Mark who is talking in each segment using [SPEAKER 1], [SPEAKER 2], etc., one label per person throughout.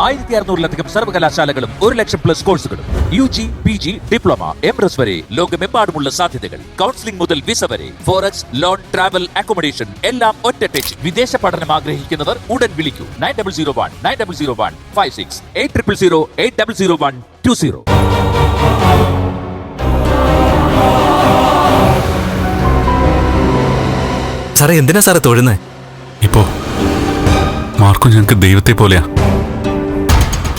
[SPEAKER 1] 1600-ലധികം സർവകലാശാലകളും 1,00,000+ കോഴ്സുകളും UG, PG, diploma, MS വരെ ലോകമെമ്പാടുമുള്ള സാധ്യതകൾ. കൗൺസിലിംഗ് മുതൽ വിസ വരെ, ഫോറക്സ്, ലോൺ, ട്രാവൽ, അക്കോമഡേഷൻ എല്ലാം ഒറ്റ ടച്ച്. വിദേശ പഠനം ആഗ്രഹിക്കുന്നവർ ഉടൻ വിളിക്കൂ 9001 56 800800
[SPEAKER 2] സാറേ, എന്തിനാ സാറേ തൊഴുന്നേ?
[SPEAKER 3] ഇപ്പോ മാർക്കും ഞങ്ങൾക്ക് ദൈവത്തെ പോലെയാ.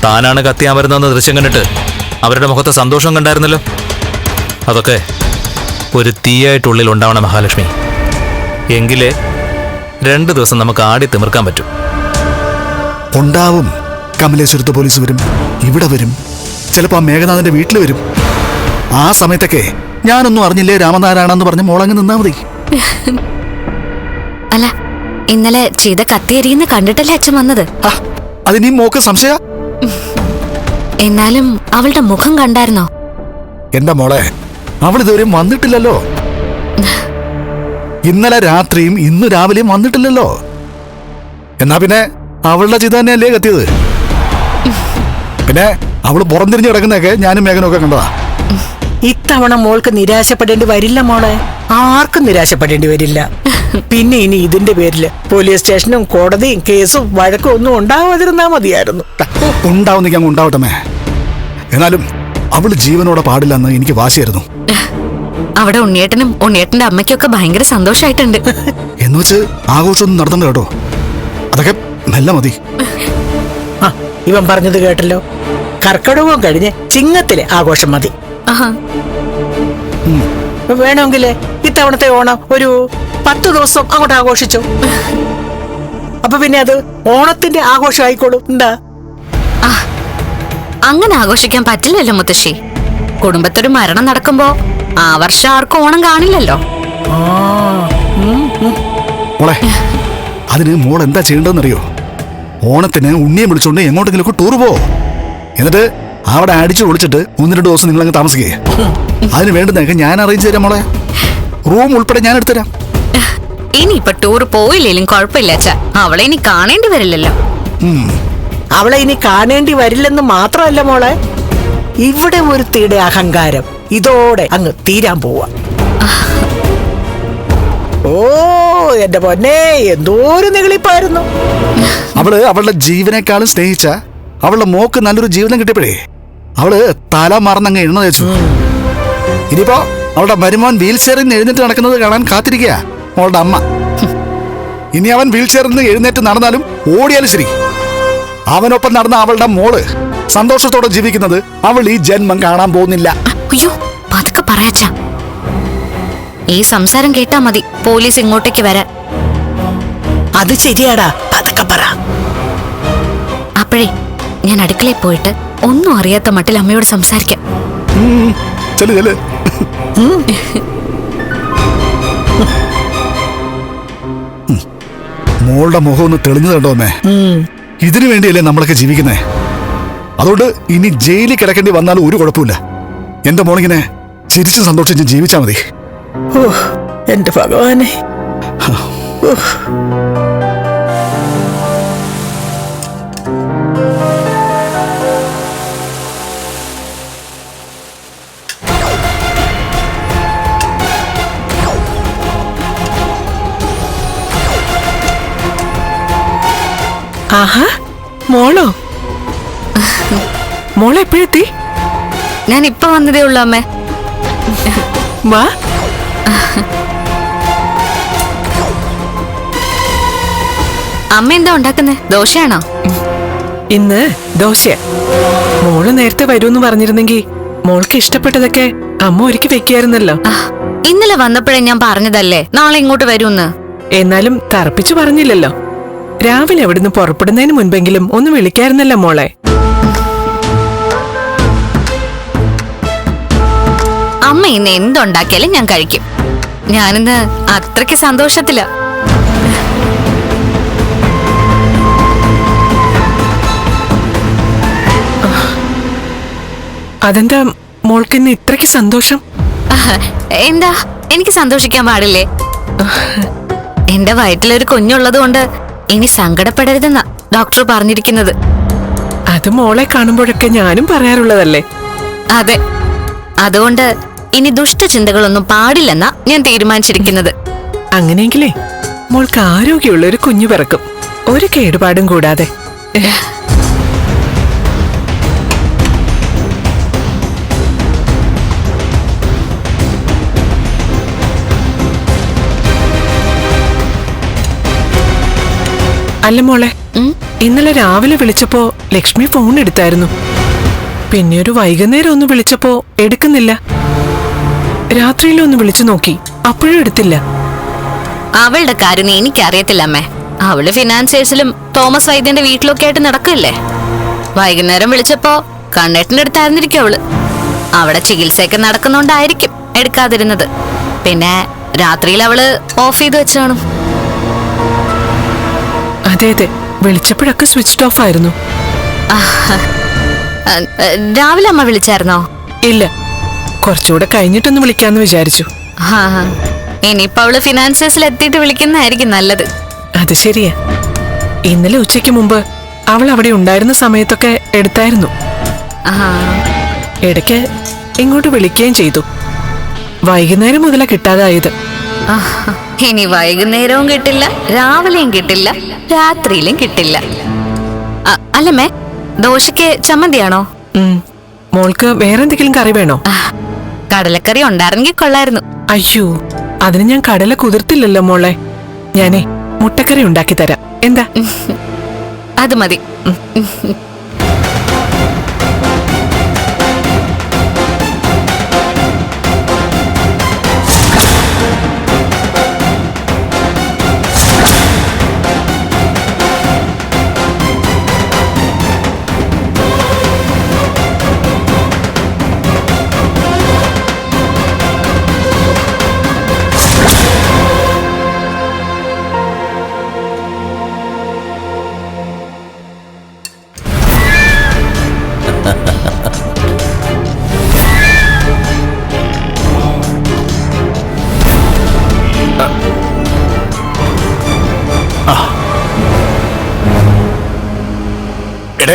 [SPEAKER 2] താനാണ് കത്തിയാൻ വരുന്ന ദൃശ്യം കണ്ടിട്ട് അവരുടെ മുഖത്ത് സന്തോഷം കണ്ടായിരുന്നല്ലോ. അതൊക്കെ ഒരു തീയായിട്ടുള്ളിൽ ഉണ്ടാവണം മഹാലക്ഷ്മി. എങ്കിലേ 2 ദിവസം നമുക്ക് ആടി തിമിർക്കാൻ പറ്റും.
[SPEAKER 4] ഉണ്ടാവും. കമലേശ്വരത്ത് പോലീസ് വരും, ഇവിടെ വരും, ചിലപ്പോ ആ മേഘനാഥന്റെ വീട്ടിൽ വരും. ആ സമയത്തൊക്കെ ഞാനൊന്നും അറിഞ്ഞില്ലേ രാമനാരായണെന്ന് പറഞ്ഞ് മോളങ്ങ് നിന്നാ മതി.
[SPEAKER 5] അല്ല, ഇന്നലെ ചെയ്ത കത്തിയെരിയുന്ന കണ്ടിട്ടല്ലേ അച്ഛൻ വന്നത്?
[SPEAKER 4] അതിനീ മോക്ക് സംശയ?
[SPEAKER 5] എന്നാലും അവളുടെ മുഖം കണ്ടായിരുന്നോ?
[SPEAKER 4] എന്റെ മോളെ, അവൾ ഇതുവരെയും വന്നിട്ടില്ലല്ലോ. ഇന്നലെ രാത്രിയും ഇന്ന് രാവിലെയും വന്നിട്ടില്ലല്ലോ. എന്നാ പിന്നെ അവളുടെ ചിത തന്നെയല്ലേ കത്തിയത്? പിന്നെ അവള് പുറംതിരിഞ്ഞ് കിടക്കുന്നതൊക്കെ ഞാനും മേഘനൊക്കെ കണ്ടതാ.
[SPEAKER 6] ഇത്തവണ മോൾക്ക് നിരാശപ്പെടേണ്ടി വരില്ല മോളെ. ആർക്കും നിരാശപ്പെടേണ്ടി വരില്ല. പിന്നെ ഇനി ഇതിന്റെ പേരില് പോലീസ് സ്റ്റേഷനും കോടതിയും കേസും വഴക്കും ഒന്നും ഉണ്ടാവാതിരുന്നാ മതിയായിരുന്നു.
[SPEAKER 4] ഉണ്ടാവുന്നെങ്കിൽ അങ്ങ് ഉണ്ടാവട്ടെ. എന്നാലും അവള് ജീവനോടെ പാടില്ലെന്ന് എനിക്ക് വാശിയായിരുന്നു.
[SPEAKER 5] അവിടെ ഉണ്ണിയേട്ടനും ഉണ്ണിയേട്ടന്റെ അമ്മയ്ക്കൊക്കെ ഭയങ്കര സന്തോഷായിട്ടുണ്ട്.
[SPEAKER 4] എന്നുവെച്ച് ആഘോഷമൊന്നും നടത്തണ്ട കേട്ടോ. അതൊക്കെ നല്ല മതി.
[SPEAKER 6] ഇവൻ പറഞ്ഞത് കേട്ടല്ലോ. കർക്കിടകവും കഴിഞ്ഞ് ചിങ്ങത്തിലെ ആഘോഷം മതി. വേണമെങ്കിലേ ഇത്തവണത്തെ ഓണം ഒരു 10 ദിവസം അങ്ങോട്ട് ആഘോഷിച്ചോ. അപ്പൊ പിന്നെ അത് ഓണത്തിന്റെ ആഘോഷം ആയിക്കോളും. എന്താ?
[SPEAKER 5] അങ്ങനെ ആഘോഷിക്കാൻ പറ്റില്ലല്ലോ മുത്തശ്ശി. കുടുംബത്തൊരു മരണം നടക്കുമ്പോ ആ വർഷം ആർക്കും ഓണം കാണില്ലല്ലോ.
[SPEAKER 4] മോളെ, അതിന് മോൾ എന്താ ചെയ്യേണ്ടതെന്നറിയോ? ഓണത്തിന് ഉണ്ണിയെ വിളിച്ചോണ്ട് എങ്ങോട്ടെങ്കിലും ടൂർ പോ. എന്നിട്ട് അവിടെ അടിച്ചു പൊളിച്ചിട്ട് 1-2 ദിവസം നിങ്ങളങ്ങ് താമസിക്കേ. അതിന് വേണ്ടുന്നതൊക്കെ ഞാൻ അറേഞ്ച് തരാം മോളെ. റൂം ഉൾപ്പെടെ ഞാൻ എടുത്തുതരാം.
[SPEAKER 5] ഇനിയിപ്പൊ ടൂർ പോയില്ലേലും കുഴപ്പമില്ല അച്ഛാ. അവളെ ഇനി കാണേണ്ടി വരില്ലല്ലോ.
[SPEAKER 6] അവളെ ഇനി കാണേണ്ടി വരില്ലെന്ന് മാത്രമല്ല മോളെ, ഇവിടെ ഒരുത്തിയുടെ അഹങ്കാരം ഇതോടെ അങ്ങ് തീരാൻ പോവാ. ഓ എന്റെ പൊന്നെ, എന്തോരു നെളിപ്പായിരുന്നു.
[SPEAKER 4] അവള് അവളുടെ ജീവനേക്കാളും സ്നേഹിച്ച അവളുടെ മോക്ക് നല്ലൊരു ജീവിതം കിട്ടിയപ്പോഴേ അവള് തല മറന്നങ്ങ് എണ്ണ തേച്ചു. ഇനിയിപ്പോ അവളുടെ മരുമോൻ വീൽ ചെയറിൽ നിന്ന് എഴുന്നേറ്റ് നടക്കുന്നത് കാണാൻ കാത്തിരിക്കുക അവളുടെ അമ്മ. ഇനി അവൻ വീൽ ചെയറിൽ നിന്ന് എഴുന്നേറ്റ് നടന്നാലും ഓടിയാലും ശരി, അവനൊപ്പം നടന്ന അവളുടെ മോള് സന്തോഷത്തോടെ ജീവിക്കുന്നത് അവൾ ഈ ജന്മം കാണാൻ പോകുന്നില്ല.
[SPEAKER 5] അയ്യോ, പതുക്കെ പറയാച്ചാ. ഈ സംസാരം കേട്ടാ മതി പോലീസ് ഇങ്ങോട്ടേക്ക് വരാൻ.
[SPEAKER 6] അത് ശരിയാടാ, പതുക്കെ പറ.
[SPEAKER 5] അപ്പോഴേ ഞാൻ അടുക്കളയിൽ പോയിട്ട് ഒന്നും അറിയാത്ത മട്ടിൽ അമ്മയോട് സംസാരിക്കാം.
[SPEAKER 4] ചെല് ചെല്. മോളുടെ മുഖം ഒന്ന് തെളിഞ്ഞു കണ്ടോ അമ്മേ? ഇതിനു വേണ്ടിയല്ലേ നമ്മളൊക്കെ ജീവിക്കുന്നേ. അതുകൊണ്ട് ഇനി ജയിലിൽ കിടക്കേണ്ടി വന്നാലും ഒരു കുഴപ്പമില്ല. എന്റെ മോളിങ്ങനെ ചിരിച്ചും സന്തോഷിച്ചും ജീവിച്ചാ മതി.
[SPEAKER 6] എന്റെ ഭഗവാനെ. ആഹാ, മോളോ? മോളെ എപ്പോഴെത്തി?
[SPEAKER 5] ഞാൻ ഇപ്പൊ വന്നതേ ഉള്ളൂ അമ്മേ.
[SPEAKER 6] വാ.
[SPEAKER 5] അമ്മ എന്താ ഉണ്ടാക്കുന്നേ? ദോശയാണോ?
[SPEAKER 7] ഇന്ന് ദോശ. മോള് നേരത്തെ വരുമെന്ന് പറഞ്ഞിരുന്നെങ്കിൽ മോൾക്ക് ഇഷ്ടപ്പെട്ടതൊക്കെ അമ്മ ഒരുക്കി വെക്കായിരുന്നല്ലോ.
[SPEAKER 5] ഇന്നലെ വന്നപ്പോഴേ ഞാൻ പറഞ്ഞതല്ലേ നാളെ ഇങ്ങോട്ട് വരുമെന്ന്.
[SPEAKER 7] എന്നാലും തറപ്പിച്ചു പറഞ്ഞില്ലല്ലോ. രാവിലെ അവിടുന്ന് പുറപ്പെടുന്നതിന് മുൻപെങ്കിലും ഒന്ന് വിളിക്കായിരുന്നല്ലോ മോളെ.
[SPEAKER 5] അമ്മ ഇന്ന് എന്തുണ്ടാക്കിയാലും ഞാൻ കഴിക്കും. ഞാനിന്ന് അത്രയ്ക്ക് സന്തോഷത്തില.
[SPEAKER 7] അതെന്താ മോൾക്കിന്ന് ഇത്രയ്ക്ക് സന്തോഷം?
[SPEAKER 5] എന്താ, എനിക്ക് സന്തോഷിക്കാൻ പാടില്ലേ? എന്റെ വയറ്റിലൊരു കുഞ്ഞുള്ളത് കൊണ്ട് ഇനി സങ്കടപ്പെടരുതെന്നാ ഡോക്ടർ പറഞ്ഞിരിക്കുന്നത്.
[SPEAKER 7] അത് മോളെ കാണുമ്പോഴൊക്കെ ഞാനും പറയാറുള്ളതല്ലേ.
[SPEAKER 5] അതെ, അതുകൊണ്ട് ഇനി ദുഷ്ടചിന്തകളൊന്നും പാടില്ലെന്നാ ഞാൻ തീരുമാനിച്ചിരിക്കുന്നത്.
[SPEAKER 7] അങ്ങനെയെങ്കിലേ മോൾക്ക് ആരോഗ്യമുള്ള ഒരു കുഞ്ഞു പിറക്കും, ഒരു കേടുപാടും കൂടാതെ. അല്ല മോളെ, ഇന്നലെ രാവിലെ വിളിച്ചപ്പോ ലക്ഷ്മി ഫോൺ എടുത്തായിരുന്നു. പിന്നെ ഒരു വൈകുന്നേരം ഒന്ന് വിളിച്ചപ്പോ എടുക്കുന്നില്ല. രാത്രിയിലൊന്ന് വിളിച്ചു നോക്കി, അപ്പോഴും എടുത്തില്ല.
[SPEAKER 5] അവളുടെ കാര്യം എനിക്കറിയത്തില്ല അമ്മേ. അവള് ഫിനാൻസേഴ്സിലും തോമസ് വൈദ്യന്റെ വീട്ടിലൊക്കെ ആയിട്ട് നടക്കല്ലേ. വൈകുന്നേരം വിളിച്ചപ്പോ കണ്ണേട്ടിന്റെ അടുത്തായിരുന്നിരിക്കും അവള്. അവിടെ ചികിത്സയൊക്കെ നടക്കുന്നോണ്ടായിരിക്കും എടുക്കാതിരുന്നത്. പിന്നെ രാത്രിയിൽ അവള് ഓഫ് ചെയ്ത് വെച്ച് കാണും.
[SPEAKER 7] അതെ അതെ, വിളിച്ചപ്പോഴൊക്കെ സ്വിച്ച് ഓഫ് ആയിരുന്നു.
[SPEAKER 5] രാവിലെ അമ്മ വിളിച്ചായിരുന്നോ?
[SPEAKER 7] ഇല്ല, കുറച്ചുകൂടെ കഴിഞ്ഞിട്ടൊന്ന് വിളിക്കാന്ന് വിചാരിച്ചു.
[SPEAKER 5] ഇനിയിപ്പോ അവള് ഫിനാൻസേഴ്സിൽ എത്തിയിട്ട് വിളിക്കുന്നതായിരിക്കും നല്ലത്.
[SPEAKER 7] അത് ശരിയാ. ഇന്നലെ ഉച്ചയ്ക്ക് മുമ്പ് അവൾ അവിടെ ഉണ്ടായിരുന്ന സമയത്തൊക്കെ എടുത്തായിരുന്നു. ഇടയ്ക്ക് ഇങ്ങോട്ട് വിളിക്കുകയും ചെയ്തു. വൈകുന്നേരം മുതലാ കിട്ടാതായത്.
[SPEAKER 5] ഇനി വൈകുന്നേരവും കിട്ടില്ല, രാവിലെയും കിട്ടില്ല, രാത്രിയിലും കിട്ടില്ല. അല്ലമ്മേ, ദോശയ്ക്ക് ചമ്മന്തിയാണോ?
[SPEAKER 7] മോൾക്ക് വേറെന്തെങ്കിലും കറി വേണോ?
[SPEAKER 5] കടലക്കറി ഉണ്ടായിരുന്നെങ്കിൽ കൊള്ളായിരുന്നു.
[SPEAKER 7] അയ്യോ, അതിന് ഞാൻ കടല കുതിർത്തില്ലല്ലോ മോളെ. ഞാനേ മുട്ടക്കറി ഉണ്ടാക്കി തരാം, എന്താ?
[SPEAKER 5] അത് മതി.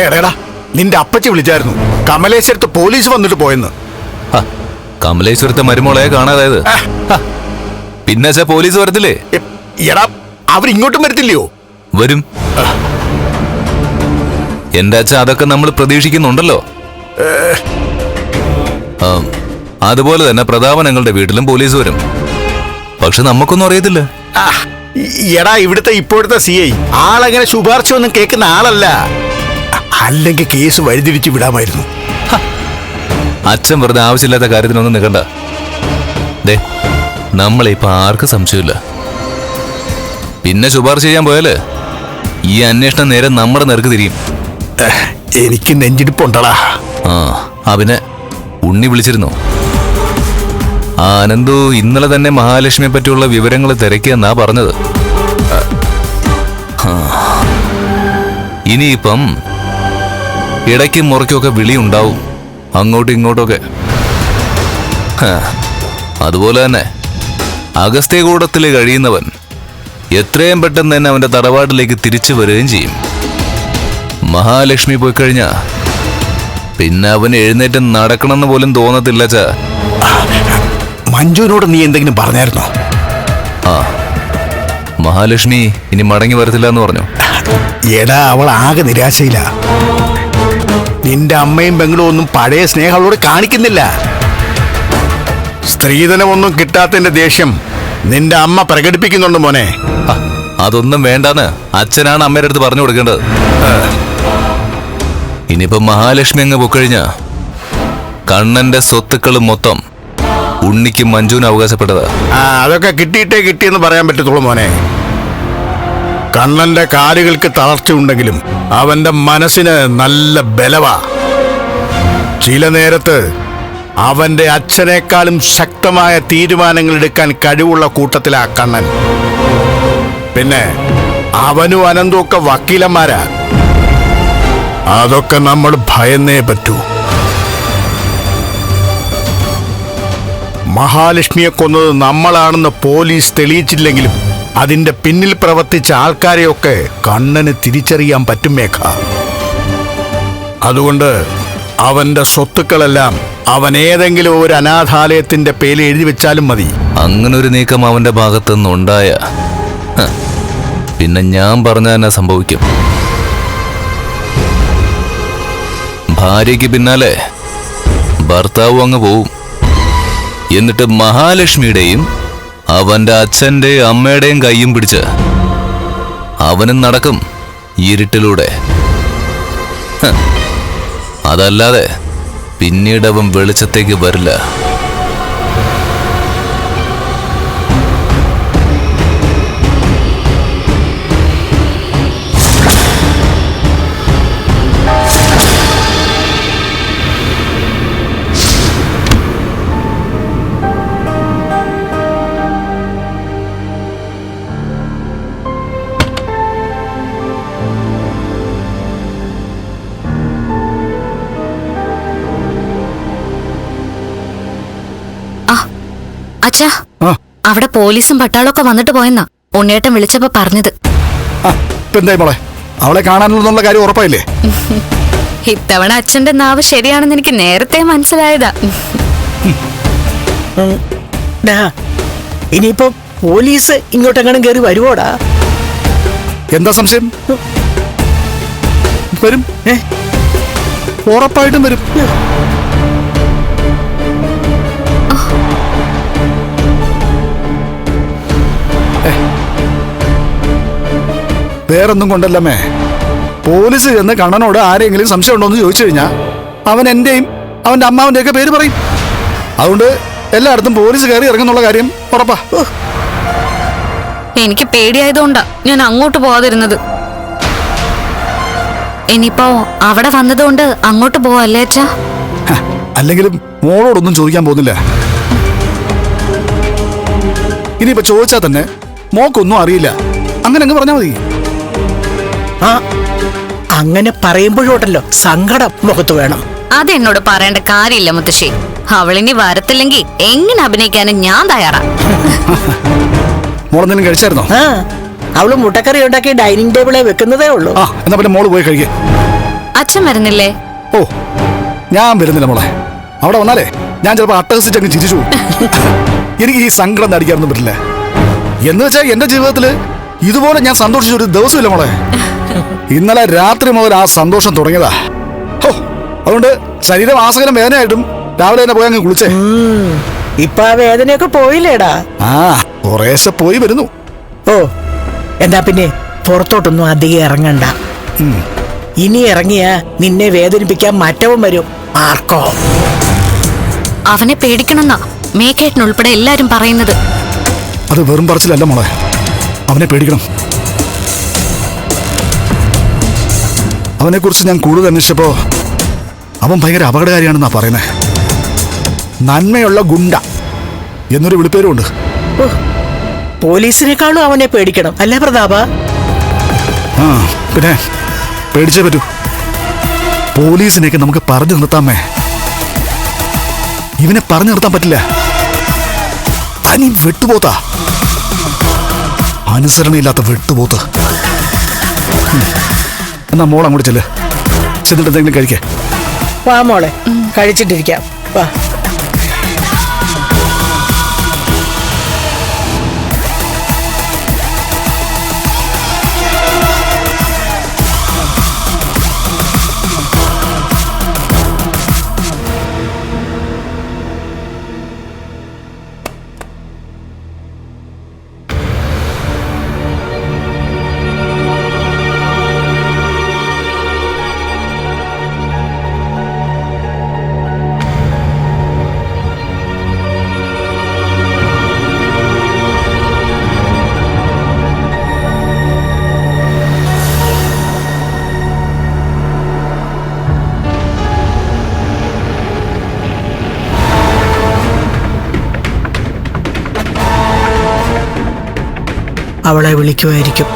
[SPEAKER 4] എടേടാ, നിന്റെ അപ്പച്ചി വിളിച്ചായിരുന്നു കമലേശ്വരത്ത് പോലീസ് വന്നിട്ട് പോയെന്ന്.
[SPEAKER 2] കമലേശ്വരത്തെ മരുമോളെ കാണാതായത് പിന്നെ പോലീസ് വരത്തില്ലേ?
[SPEAKER 4] എടാ, അവരിങ്ങോട്ടും വരത്തില്ലയോ?
[SPEAKER 2] വരും. എന്റെ അച്ഛൻ അതൊക്കെ നമ്മൾ പ്രതീക്ഷിക്കുന്നുണ്ടല്ലോ. അതുപോലെ തന്നെ പ്രതാപനങ്ങളുടെ വീട്ടിലും പോലീസ് വരും. പക്ഷെ നമുക്കൊന്നും അറിയത്തില്ല.
[SPEAKER 4] എടാ, ഇവിടുത്തെ ഇപ്പോഴത്തെ CI ആളങ്ങനെ ശുപാർശ ഒന്നും കേൾക്കുന്ന ആളല്ല. അല്ലെങ്കിൽ കേസ് വഴിതിരിച്ചു വിടാമായിരുന്നു.
[SPEAKER 2] അച്ഛൻ വെറുതെ ആവശ്യമില്ലാത്ത കാര്യത്തിനൊന്നും നിൽക്കണ്ട. ദേ, നമ്മളിപ്പോ ആർക്കും സംശയമില്ല. പിന്നെ ശുപാർശ ചെയ്യാൻ പോയാല് ഈ അന്വേഷണം നേരെ നമ്മുടെ നേർക്ക് തിരിയും.
[SPEAKER 4] എനിക്ക് നെഞ്ചിടിപ്പുണ്ടടാ.
[SPEAKER 2] അവനെ ഉണ്ണി വിളിച്ചിരുന്നു. ആനന്ദു ഇന്നലെ തന്നെ മഹാലക്ഷ്മിയെ പറ്റിയുള്ള വിവരങ്ങൾ തിരക്കിയെന്നാ പറഞ്ഞത്. ഇനിയിപ്പം ഇടയ്ക്കും മുറയ്ക്കൊക്കെ വിളിയുണ്ടാവും, അങ്ങോട്ടും ഇങ്ങോട്ടൊക്കെ. അതുപോലെ തന്നെ അഗസ്ത്യകൂടത്തിൽ കഴിയുന്നവൻ എത്രയും പെട്ടെന്ന് തന്നെ അവന്റെ തറവാട്ടിലേക്ക് തിരിച്ചു വരികയും ചെയ്യും. മഹാലക്ഷ്മി പോയി കഴിഞ്ഞാ പിന്നെ അവൻ എഴുന്നേറ്റ് നടക്കണമെന്ന് പോലും തോന്നത്തില്ല.
[SPEAKER 4] മഞ്ജുവിനോട് നീ എന്തെങ്കിലും പറഞ്ഞായിരുന്നോ?
[SPEAKER 2] മഹാലക്ഷ്മി ഇനി മടങ്ങി വരത്തില്ല എന്ന് പറഞ്ഞു.
[SPEAKER 4] എടാ, അവൾ ആകെ നിരാശയില്ല. നിന്റെ അമ്മയും പെങ്ങളും ഒന്നും പഴയ സ്നേഹം അവളോട് കാണിക്കുന്നില്ല. സ്ത്രീധനമൊന്നും കിട്ടാത്തതിന്റെ ദേഷ്യം നിന്റെ അമ്മ പ്രകടിപ്പിക്കുന്നുണ്ട് മോനെ.
[SPEAKER 2] അതൊന്നും വേണ്ടാന്ന് അച്ഛനാണ് അമ്മയുടെ അടുത്ത് പറഞ്ഞു കൊടുക്കേണ്ടത്. ഇനിയിപ്പോ മഹാലക്ഷ്മി അങ്ങ് പൊക്കഴിഞ്ഞ കണ്ണന്റെ സ്വത്തുക്കളും മൊത്തം ഉണ്ണിക്കും മഞ്ജുവിനും അവകാശപ്പെട്ടതാ.
[SPEAKER 4] അതൊക്കെ കിട്ടിയെന്ന് പറയാൻ പറ്റത്തുള്ളൂ മോനെ. കണ്ണന്റെ കാലുകൾക്ക് തളർച്ചയുണ്ടെങ്കിലും അവന്റെ മനസ്സിന് നല്ല ബലവാ. ചില നേരത്ത് അവന്റെ അച്ഛനേക്കാളും ശക്തമായ തീരുമാനങ്ങൾ എടുക്കാൻ കഴിവുള്ള കൂട്ടത്തിലാ കണ്ണൻ. പിന്നെ അവനും അനന്തും ഒക്കെ വക്കീലന്മാരാ. അതൊക്കെ നമ്മൾ ഭയന്നേ പറ്റൂ. മഹാലക്ഷ്മിയെ കൊന്നത് നമ്മളാണെന്ന് പോലീസ് തെളിയിച്ചില്ലെങ്കിലും അതിന്റെ പിന്നിൽ പ്രവർത്തിച്ച ആൾക്കാരെയൊക്കെ കണ്ണന് തിരിച്ചറിയാൻ പറ്റും മേഘ. അതുകൊണ്ട് അവന്റെ സ്വത്തുക്കളെല്ലാം അവൻ ഏതെങ്കിലും ഒരു അനാഥാലയത്തിന്റെ പേരിൽ എഴുതി വെച്ചാലും മതി.
[SPEAKER 2] അങ്ങനൊരു നീക്കം അവന്റെ ഭാഗത്തുനിന്നുണ്ടായ പിന്നെ ഞാൻ പറഞ്ഞ തന്നെ സംഭവിക്കും. ഭാര്യയ്ക്ക് പിന്നാലെ ഭർത്താവും അങ്ങ് പോവും. എന്നിട്ട് മഹാലക്ഷ്മിയുടെയും അവന്റെ അച്ഛന്റെയും അമ്മയുടെയും കൈയും പിടിച്ച് അവനും നടക്കും ഇരുട്ടിലൂടെ. അതല്ലാതെ പിന്നീട് അവൻ വെളിച്ചത്തേക്ക് വരില്ല.
[SPEAKER 5] അച്ഛാ,
[SPEAKER 4] ആ,
[SPEAKER 5] അവിടെ പോലീസും പട്ടാളമൊക്കെ വന്നിട്ട് പോയെന്നാ ഉണ്ണേട്ടൻ വിളിച്ചപ്പോ പറഞ്ഞത്.
[SPEAKER 4] ഇപ്പൊ എന്തായി മോളെ, അവളെ കാണാനുള്ള കാര്യം ഉറപ്പായില്ലേ?
[SPEAKER 5] ഇത്തവണ അച്ഛന്റെ നാവ് ശരിയാണെന്ന് എനിക്ക് നേരത്തെ മനസ്സിലായതാ.
[SPEAKER 6] ഡാ, ഇനിയിപ്പോ പോലീസ് ഇങ്ങോട്ടെങ്ങാനും കയറി വരുവോടാ?
[SPEAKER 4] എന്താ സംശയം? വരും, ഉറപ്പായിട്ടും വരും. വേറൊന്നും കൊണ്ടല്ലമ്മേ, പോലീസ് ചെന്ന് കണ്ണനോട് ആരെങ്കിലും സംശയം ഉണ്ടോ എന്ന് ചോദിച്ചു കഴിഞ്ഞാൽ അവൻ എന്റെയും അവന്റെ അമ്മാവന്റെ ഒക്കെ പേര് പറയും. അതുകൊണ്ട് എല്ലായിടത്തും പോലീസ് കയറി ഇറങ്ങുന്നുള്ള കാര്യം ഉറപ്പാ.
[SPEAKER 5] എനിക്ക് പേടിയായതുകൊണ്ടാ ഞാൻ അങ്ങോട്ട് പോവാതിരുന്നത്. ഇനിയിപ്പോ അവിടെ വന്നതുകൊണ്ട് അങ്ങോട്ട് പോവല്ലേ അച്ഛാ?
[SPEAKER 4] അല്ലെങ്കിലും മോളോടൊന്നും ചോദിക്കാൻ പോകുന്നില്ല. ഇനിയിപ്പോ ചോദിച്ചാൽ തന്നെ മോക്കൊന്നും അറിയില്ല, അങ്ങനെ അങ്ങ് പറഞ്ഞാൽ മതി.
[SPEAKER 6] ആ, അങ്ങനെ പറയുമ്പോഴോട്ടല്ലോ സങ്കടം മുഖത്ത് വേണം.
[SPEAKER 5] അതെന്നോട് പറയേണ്ട കാര്യമില്ല മുത്തശ്ശി. അവളിനി വരത്തില്ലെങ്കിൽ എങ്ങനെ അഭിനയിക്കാനും ഞാൻ തയ്യാറാ.
[SPEAKER 4] മോളെന്തെങ്കിലും കഴിച്ചായിരുന്നോ?
[SPEAKER 6] ആ, അവള് മുട്ടക്കറി ഉണ്ടാക്കി ഡൈനിങ് ടേബിളെ വെക്കുന്നതേ ഉള്ളൂ.
[SPEAKER 4] ആ, എന്നാ പിന്നെ മോള് പോയി കഴിക്കേ.
[SPEAKER 5] അച്ഛൻ വരുന്നില്ലേ?
[SPEAKER 4] ഓ, ഞാൻ വരുന്നില്ല മോളെ. അവിടെ വന്നാലേ ഞാൻ ചിലപ്പോ അട്ടഹസിച്ച് അങ്ങ് ചിരിച്ചു പോകും. എനിക്ക് ഈ സങ്കടം നടിക്കാനൊന്നും പറ്റില്ല. എന്ന് വെച്ചാൽ എന്റെ ജീവിതത്തില് ഇതുപോലെ ഞാൻ സന്തോഷിച്ചൊരു ദിവസമില്ല മോളെ. ഇന്നലെ രാത്രി മുതൽ ആ സന്തോഷം തുടങ്ങിയതാ. ഹോ, അതുകൊണ്ട് ശരീരം ആസകലം വേദനയായിട്ടും രാവിലെ തന്നെ പോയി അങ്ങ് കുളിച്ചേ.
[SPEAKER 6] ഇപ്പൊ ആ വേദനയൊക്കെ പോയില്ലേടാ?
[SPEAKER 4] ആ, കുറേശ്ശെ പോയി വരുന്നു.
[SPEAKER 6] ഓ, എന്താ പിന്നെ പുറത്തോട്ടൊന്നും അധികം ഇറങ്ങണ്ട. ഇനി ഇറങ്ങിയാ നിന്നെ വേദനിപ്പിക്കാൻ മറ്റവും വരും. ആർക്കോ?
[SPEAKER 5] അവനെ പേടിക്കണമെന്നാ മേക്കേട്ടനുൾപ്പെടെ എല്ലാരും പറയുന്നത്.
[SPEAKER 4] അത് വെറും പറച്ചിലല്ല മോളെ, അവനെ പേടിക്കണം. അവനെക്കുറിച്ച് ഞാൻ കൂടുതൽ അന്വേഷിച്ചപ്പോ അവൻ ഭയങ്കര അപകടകാരിയാണെന്നാ പറയുന്നത്. നന്മയുള്ള ഗുണ്ട എന്നൊരു വിളിപ്പേരുണ്ട്.
[SPEAKER 6] പോലീസിനേക്കാളും അവനെ പേടിക്കണം അല്ലേ പ്രതാപ?
[SPEAKER 4] ആ, പിന്നെ പേടിച്ചേ പറ്റൂ. പോലീസിനെയൊക്കെ നമുക്ക് പറഞ്ഞു നിർത്താമേ, ഇവനെ പറഞ്ഞു നിർത്താൻ പറ്റില്ല. തനി വെട്ടുപോത്താ, അനുസരണയില്ലാത്ത വെട്ടുപോത്ത്. എന്നാ മോൾ അങ്ങോട്ട് ചെല്ല്, ചെന്നിട്ട് എന്തെങ്കിലും കഴിക്കേ.
[SPEAKER 6] വാ മോളെ, കഴിച്ചിട്ടിരിക്കാം. വാ. അവളെ വിളിക്കുമായിരിക്കും.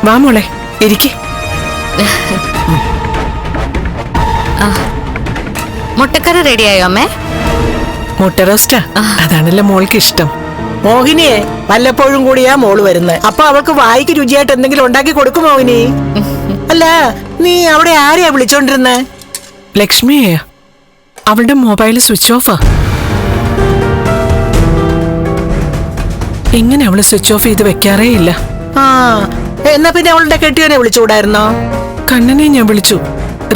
[SPEAKER 7] വാ മോളെ, ഇരിക്കെ.
[SPEAKER 5] മുട്ടക്കറി റെഡിയായോ അമ്മേ?
[SPEAKER 7] മുട്ട റോസ്റ്റാ, അതാണല്ലോ മോൾക്ക് ഇഷ്ടം.
[SPEAKER 6] മോഹിനിയെ വല്ലപ്പോഴും കൂടിയാ മോള് വരുന്നത്. അപ്പൊ അവൾക്ക് വായിക്ക് രുചിയായിട്ട് എന്തെങ്കിലും ഉണ്ടാക്കി കൊടുക്കും മോഹിനി. അല്ല, നീ അവിടെ ആരെയാ വിളിച്ചോണ്ടിരുന്നേ?
[SPEAKER 7] ലക്ഷ്മിയെ, അവളുടെ മൊബൈൽ സ്വിച്ച് ഓഫാ. ഇങ്ങനെ അവള് സ്വിച്ച് ഓഫ് ചെയ്ത് വെക്കാറേ ഇല്ല.
[SPEAKER 6] ആ, എന്നാ പിന്നെ അവളുടെ കെട്ടിയവനെ വിളിച്ചുകൂടായിരുന്നോ?
[SPEAKER 7] കണ്ണനെ ഞാൻ വിളിച്ചു,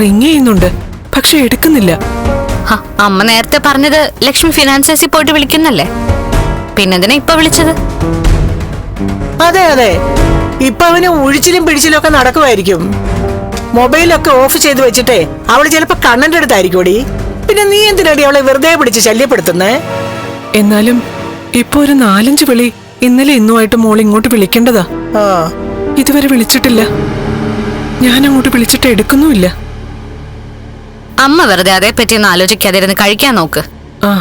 [SPEAKER 7] റിങ് ചെയ്യുന്നുണ്ട്, പക്ഷെ എടുക്കുന്നില്ല.
[SPEAKER 5] അമ്മ നേരത്തെ പറഞ്ഞത് ലക്ഷ്മി ഫിനാൻസേഴ്സിൽ പോയിട്ട് വിളിക്കുന്നല്ലേ, പിന്നെന്തിനാ ഇപ്പൊ വിളിച്ചത്?
[SPEAKER 6] അതെ അതെ, ഇപ്പൊ അവന് ഒഴിച്ചിലും പിടിച്ചിലും ഒക്കെ നടക്കുമായിരിക്കും. മൊബൈലൊക്കെ ഓഫ് ചെയ്ത് വെച്ചിട്ടേ അവള് ചിലപ്പോ കണ്ണന്റെ അടുത്തായിരിക്കൂടി. പിന്നെ നീ എന്തിനാടി അവളെ വെറുതെ പിടിച്ച് ശല്യപ്പെടുത്തുന്നേ?
[SPEAKER 7] എന്നാലും ഇപ്പൊ ഒരു 4-5 വിളി ഇന്നലെ ഇന്നുമായിട്ട് മോൾ ഇങ്ങോട്ട് വിളിക്കേണ്ടതാ.
[SPEAKER 6] ആ,
[SPEAKER 7] ഇതുവരെ വിളിച്ചിട്ടില്ല. ഞാൻ അങ്ങോട്ട് വിളിച്ചിട്ട് എടുക്കുന്നുമില്ല.
[SPEAKER 5] അമ്മ വെറുതെ അതേപ്പറ്റി ഒന്ന് ആലോചിക്കാതിരുന്ന് കഴിക്കാൻ നോക്ക്.
[SPEAKER 7] ആ,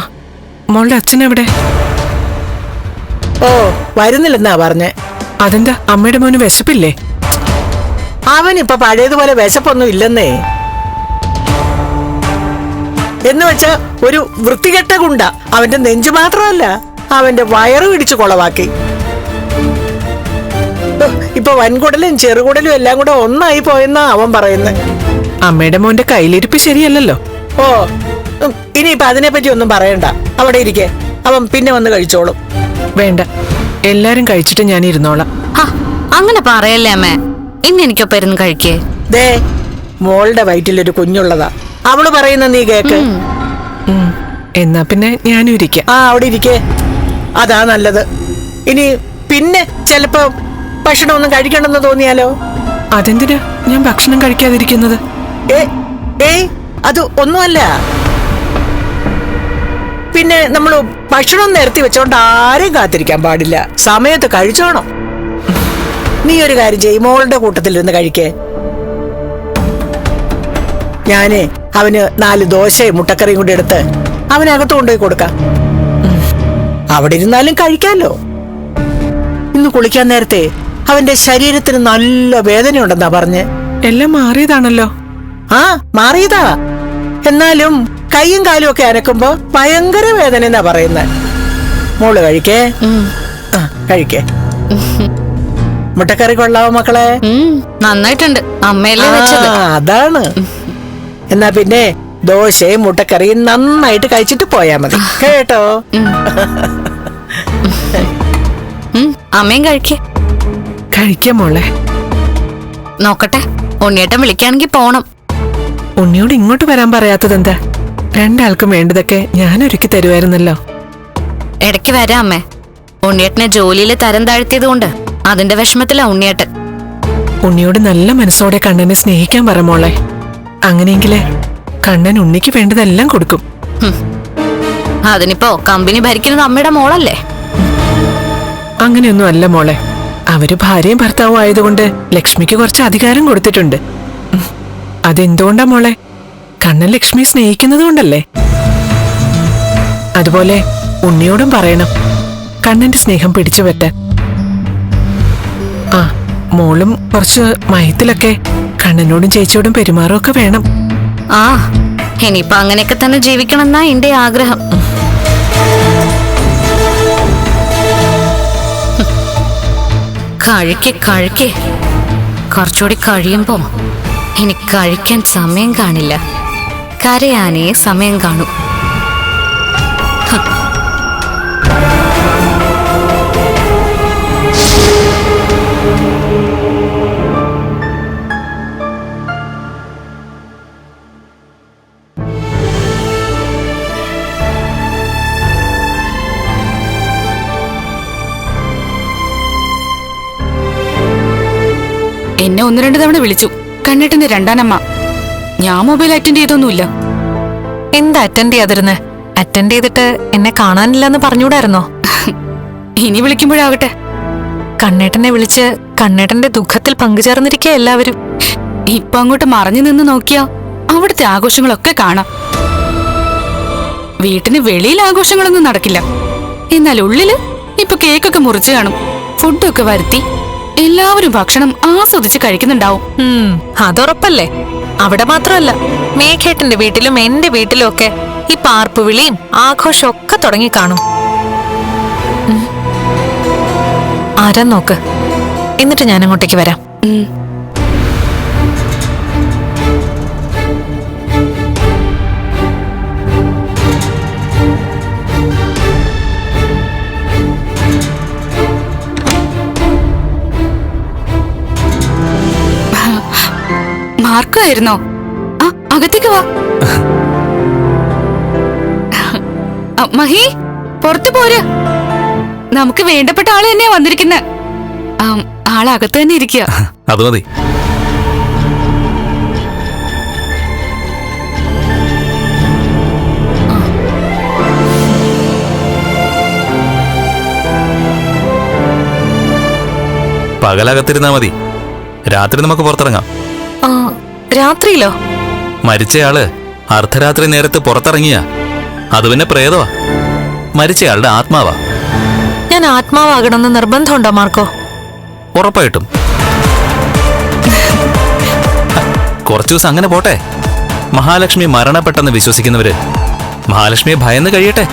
[SPEAKER 7] മോളുടെ അച്ഛനെവിടെ?
[SPEAKER 6] ഓ, വരുന്നില്ലെന്നാ പറഞ്ഞേ.
[SPEAKER 7] അതെന്താ, അമ്മയുടെ മോന് വിശപ്പില്ലേ?
[SPEAKER 6] അവനിപ്പൊ പഴയതുപോലെ വിശപ്പൊന്നും ഇല്ലെന്നേ. എന്ന് വെച്ചാ ഒരു വൃത്തികെട്ട ഗുണ്ട. അവന്റെ നെഞ്ചു മാത്രമല്ല, അവന്റെ വയറ് ഇടിച്ചു കൊളവാക്കി. ഇപ്പൊ വൻകുടലും ചെറുകുടലും എല്ലാം കൂടെ ഒന്നായി പോയെന്നാ അവൻ പറയുന്നത്.
[SPEAKER 7] അമ്മയുടെ മോന്റെ കയ്യിലിരിപ്പ് ശരിയല്ലല്ലോ.
[SPEAKER 6] ഓ, ഇനിയിപ്പൊ അതിനെപ്പറ്റി ഒന്നും പറയണ്ട. അവിടെ ഇരിക്കെ, അവൻ പിന്നെ വന്ന് കഴിച്ചോളും.
[SPEAKER 7] വേണ്ട, എല്ലാരും കഴിച്ചിട്ട് ഞാൻ ഇരുന്നോളാം.
[SPEAKER 5] അങ്ങനെ പറയല്ലേ അമ്മേ, ഇന്ന് എനിക്കൊപ്പം ഇരുന്ന് കഴിക്കേ.
[SPEAKER 6] ദേ, മോളുടെ വയറ്റിലൊരു കുഞ്ഞുള്ളതാ. അവള് പറയുന്ന നീ കേക്ക്.
[SPEAKER 7] എന്നാ പിന്നെ ഞാനും ഇരിക്കാം.
[SPEAKER 6] ആ, അവിടെ ഇരിക്കേ, അതാ നല്ലത്. ഇനി പിന്നെ ചിലപ്പോ ഭക്ഷണമൊന്നും കഴിക്കണമെന്ന് തോന്നിയാലോ?
[SPEAKER 7] അതെന്തിനാ ഞാൻ ഭക്ഷണം കഴിക്കാതിരിക്കുന്നത്?
[SPEAKER 6] ഏയ്, അത് ഒന്നുമല്ല. പിന്നെ നമ്മള് ഭക്ഷണം നിരത്തി വെച്ചോണ്ട് ആരെയും കാത്തിരിക്കാൻ പാടില്ല. സമയത്ത് കഴിച്ചോണം. നീ ഒരു കാര്യം ചെയ്യ്, മോളുടെ കൂട്ടത്തിലിരുന്ന് കഴിക്കേ. ഞാന് അവന് 4 ദോശയും മുട്ടക്കറിയും കൂടി എടുത്ത് അവനകത്ത് കൊണ്ടുപോയി കൊടുക്കാം. അവിടെ ഇരുന്നാലും കഴിക്കാലോ. ഇന്ന് കുളിക്കാൻ നേരത്തെ അവന്റെ ശരീരത്തിന് നല്ല വേദനയുണ്ടെന്നാ പറഞ്ഞ്.
[SPEAKER 7] എല്ലാം മാറിയതാണല്ലോ.
[SPEAKER 6] ആ, മാറിയതാ. എന്നാലും കൈയും കാലും ഒക്കെ അനക്കുമ്പോ ഭയങ്കര വേദന എന്നാ പറയുന്നത്. മോള് കഴിക്കേ. ആ, കഴിക്കേ. മുട്ടക്കറി കൊള്ളാവോ മക്കളെ?
[SPEAKER 5] നന്നായിട്ടുണ്ട്, അമ്മയല്ലേ വെച്ചത്.
[SPEAKER 6] അതാണ്. എന്നാ പിന്നെ ദോശയും മുട്ടക്കറിയും നന്നായിട്ട് കഴിച്ചിട്ട് പോയാ മതി കേട്ടോ.
[SPEAKER 5] അമ്മയും കഴിക്കേ.
[SPEAKER 7] കഴിക്കാം മോളെ.
[SPEAKER 5] നോക്കട്ടെ, ഉണ്ണിയേട്ടൻ വിളിക്കാണെങ്കിൽ പോണം.
[SPEAKER 7] ഉണ്ണിയോട് ഇങ്ങോട്ട് വരാൻ പറയാത്തതെന്താ? രണ്ടാൾക്കും വേണ്ടതൊക്കെ ഞാൻ ഒരുക്കി തരുമായിരുന്നല്ലോ.
[SPEAKER 5] ഇടയ്ക്ക് വരാം അമ്മേ. ഉണ്ണിയേട്ടനെ ജോലിയിൽ തരം താഴ്ത്തിയത് കൊണ്ട് അതിന്റെ വിഷമത്തിലാ ഉണ്ണിയേട്ടൻ.
[SPEAKER 7] ഉണ്ണിയോട് നല്ല മനസ്സോടെ കണ്ണനെ സ്നേഹിക്കാൻ പറ മോളെ. അങ്ങനെയെങ്കിലേ കണ്ണൻ ഉണ്ണിക്ക് വേണ്ടതെല്ലാം കൊടുക്കും.
[SPEAKER 5] അതിനിപ്പോ കമ്പനി ഭരിക്കുന്നത് അമ്മയുടെ മോളല്ലേ.
[SPEAKER 7] അങ്ങനെയൊന്നും അല്ല മോളെ. അവര് ഭാര്യയും ഭർത്താവും ആയതുകൊണ്ട് ലക്ഷ്മിക്ക് കുറച്ച് അധികാരം കൊടുത്തിട്ടുണ്ട്. അതെന്തുകൊണ്ടാ മോളെ? കണ്ണൻ ലക്ഷ്മി സ്നേഹിക്കുന്നത് കൊണ്ടല്ലേ. അതുപോലെ ഉണ്ണിയോടും പറയണം കണ്ണന്റെ സ്നേഹം പിടിച്ചു പറ്റാൻ. ആ, മോളും കുറച്ച് മയത്തിലൊക്കെ കണ്ണനോടും ചേച്ചിയോടും പെരുമാറുമൊക്കെ വേണം.
[SPEAKER 5] ആ, ഇനിയിപ്പൊ അങ്ങനെയൊക്കെ തന്നെ ജീവിക്കണമെന്നാ എന്റെ ആഗ്രഹം. കഴിക്കേ. കുറച്ചുകൂടി കഴിയുമ്പോ ഇനി കഴിക്കാൻ സമയം കാണില്ല, കരയാനേ സമയം കാണും.
[SPEAKER 8] എന്നെ 1-2 തവണ വിളിച്ചു കണ്ണേട്ടന്റെ രണ്ടാനമ്മ. ഞാൻ മൊബൈൽ അറ്റൻഡ് ചെയ്തൊന്നുമില്ല.
[SPEAKER 5] എന്താ അറ്റൻഡ് ചെയ്യാതിരുന്നേ? അറ്റൻഡ് ചെയ്തിട്ട് എന്നെ കാണാനില്ലെന്ന് പറഞ്ഞൂടായിരുന്നോ?
[SPEAKER 8] ഇനി വിളിക്കുമ്പോഴാകട്ടെ.
[SPEAKER 5] കണ്ണേട്ടനെ വിളിച്ച് കണ്ണേട്ടന്റെ ദുഃഖത്തിൽ പങ്കുചേർന്നിരിക്കുക എല്ലാവരും.
[SPEAKER 8] ഇപ്പൊ അങ്ങോട്ട് മറഞ്ഞു നിന്ന് നോക്കിയാ അവിടുത്തെ ആഘോഷങ്ങളൊക്കെ കാണാം. വീട്ടിന് വെളിയിൽ ആഘോഷങ്ങളൊന്നും നടക്കില്ല, എന്നാൽ ഉള്ളില് ഇപ്പൊ കേക്കൊക്കെ മുറിച്ച് കാണും, ഫുഡൊക്കെ വരുത്തി എല്ലാവരും ഭക്ഷണം ആസ്വദിച്ച് കഴിക്കുന്നുണ്ടാവും.
[SPEAKER 5] അതുറപ്പല്ലേ. അവിടെ മാത്രമല്ല, മേഘേട്ടന്റെ വീട്ടിലും എന്റെ വീട്ടിലും ഒക്കെ ഈ പാർപ്പ് വിളിയും ആഘോഷവും ഒക്കെ തുടങ്ങി കാണും.
[SPEAKER 7] ആരാ നോക്ക്, എന്നിട്ട് ഞാൻ അങ്ങോട്ടേക്ക് വരാം.
[SPEAKER 8] മാർക്കായിരുന്നോ? ആ, അകത്തേക്ക് വാ. മഹി, പുറത്തു പോര്. നമുക്ക് വേണ്ടപ്പെട്ട ആള് തന്നെയാ വന്നിരിക്കുന്നെ. ആളകത്ത് തന്നെ ഇരിക്കുക.
[SPEAKER 2] അത് മതി. പകലകത്തിരുന്നാ മതി, രാത്രി നമുക്ക് പുറത്തിറങ്ങാം.
[SPEAKER 7] രാത്രിയിലോ?
[SPEAKER 2] മരിച്ചയാള് അർദ്ധരാത്രി നേരത്ത് പുറത്തിറങ്ങിയ അത് പിന്നെ പ്രേതമാ, മരിച്ചയാളുടെ ആത്മാവാ.
[SPEAKER 7] ഞാൻ ആത്മാവാകണമെന്ന് നിർബന്ധമുണ്ടോ മാർക്കോ?
[SPEAKER 2] ഉറപ്പായിട്ടും. കുറച്ചു ദിവസം അങ്ങനെ പോട്ടെ. മഹാലക്ഷ്മി മരണപ്പെട്ടെന്ന് വിശ്വസിക്കുന്നവര് മഹാലക്ഷ്മിയെ ഭയന്ന് കഴിയട്ടെ.